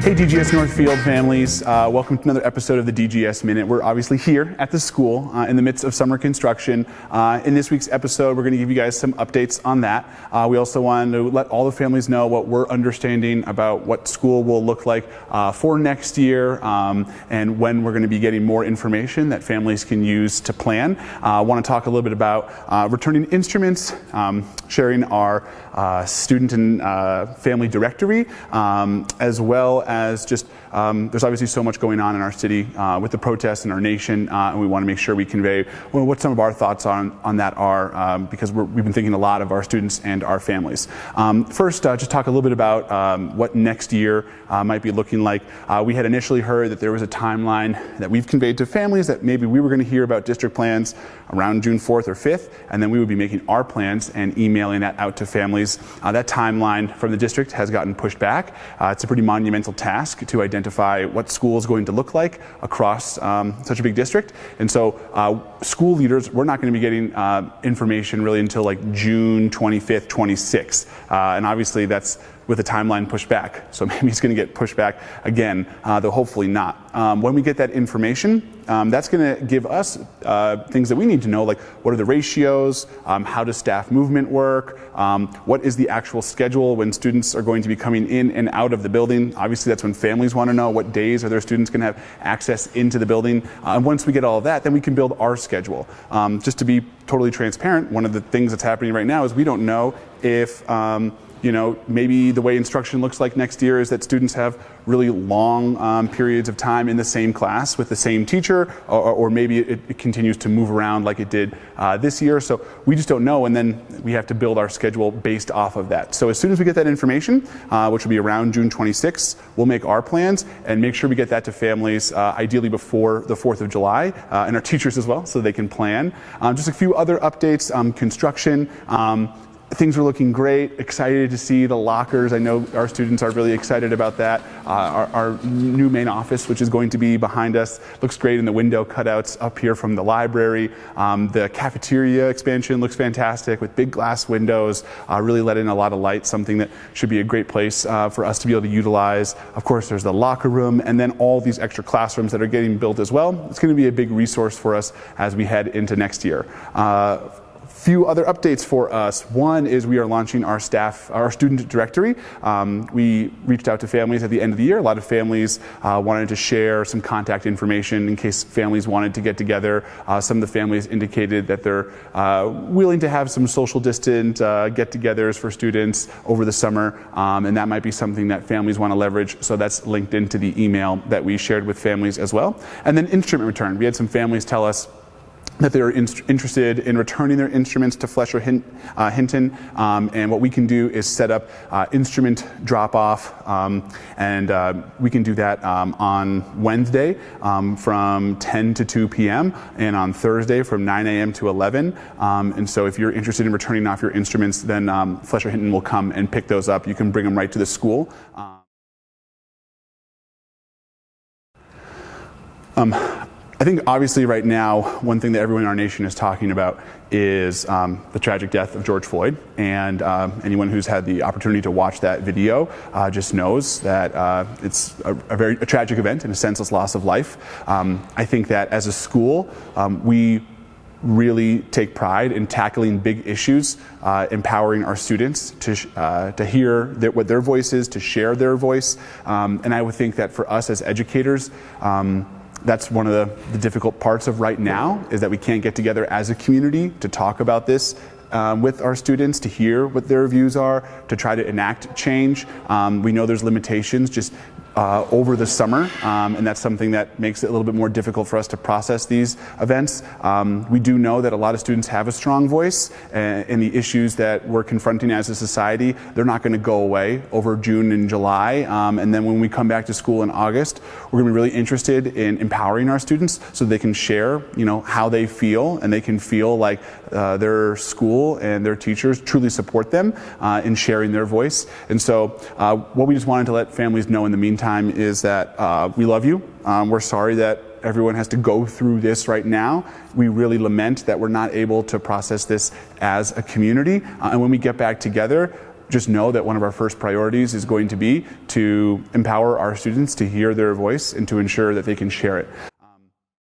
Hey DGS Northfield families, welcome to another episode of the DGS Minute. We're obviously here at the school in the midst of summer construction. In this week's episode, we're going to give you guys some updates on that. We also wanted to let all the families know what we're understanding about what school will look like for next year and when we're going to be getting more information that families can use to plan. I want to talk a little bit about returning instruments, sharing our student and family directory, as well as just there's obviously so much going on in our city with the protests in our nation, and we want to make sure we convey what some of our thoughts on that are, because we've been thinking a lot of our students and our families. First, just talk a little bit about what next year might be looking like. We had initially heard that there was a timeline that we've conveyed to families that maybe we were going to hear about district plans around June 4th or 5th, and then we would be making our plans and emailing that out to families. That timeline from the district has gotten pushed back. It's a pretty monumental task to identify what school is going to look like across such a big district. And so school leaders, we're not going to be getting information really until like June 25th, 26th. And obviously that's with the timeline pushed back. So maybe it's going to get pushed back again, though hopefully not. When we get that information, that's going to give us things that we need to know, like what are the ratios, how does staff movement work, what is the actual schedule when students are going to be coming in and out of the building. Obviously that's when families want to know what days are their students going to have access into the building. And once we get all of that, then we can build our schedule. Just to be totally transparent, one of the things that's happening right now is we don't know if maybe the way instruction looks like next year is that students have really long periods of time in the same class with the same teacher, or maybe it continues to move around like it did this year. So we just don't know, and then we have to build our schedule based off of that. So as soon as we get that information, which will be around June 26th, we'll make our plans and make sure we get that to families ideally before the 4th of July, and our teachers as well, so they can plan. Just a few other updates, construction. Things are looking great. Excited to see the lockers. I know our students are really excited about that. Our new main office, which is going to be behind us, looks great in the window cutouts up here from the library. The cafeteria expansion looks fantastic with big glass windows, really let in a lot of light, something that should be a great place for us to be able to utilize. Of course, there's the locker room and then all these extra classrooms that are getting built as well. It's going to be a big resource for us as we head into next year. Few other updates for us. One is we are launching our student directory. We reached out to families at the end of the year. A lot of families wanted to share some contact information in case families wanted to get together. Some of the families indicated that they're willing to have some social distant get-togethers for students over the summer, and that might be something that families want to leverage. So that's linked into the email that we shared with families as well. And then instrument return. We had some families tell us that they're interested in returning their instruments to Fletcher Hinton, and what we can do is set up instrument drop-off, and we can do that on Wednesday from 10 to 2 p.m. and on Thursday from 9 a.m. to 11. And so if you're interested in returning off your instruments, then Fletcher Hinton will come and pick those up. You can bring them right to the school. I think obviously right now, one thing that everyone in our nation is talking about is the tragic death of George Floyd. And anyone who's had the opportunity to watch that video just knows that it's a very tragic event and a senseless loss of life. I think that as a school, we really take pride in tackling big issues, empowering our students to hear what their voice is, to share their voice. And I would think that for us as educators, that's one of the difficult parts of right now, is that we can't get together as a community to talk about this with our students, to hear what their views are, to try to enact change. We know there's limitations just over the summer, and that's something that makes it a little bit more difficult for us to process these events. We do know that a lot of students have a strong voice, and the issues that we're confronting as a society, they're not going to go away over June and July. And then when we come back to school in August, we're going to be really interested in empowering our students so they can share, how they feel, and they can feel like their school and their teachers truly support them in sharing their voice. And so what we just wanted to let families know in the meantime is that we love you. We're sorry that everyone has to go through this right now. We really lament that we're not able to process this as a community. And when we get back together, just know that one of our first priorities is going to be to empower our students to hear their voice and to ensure that they can share it.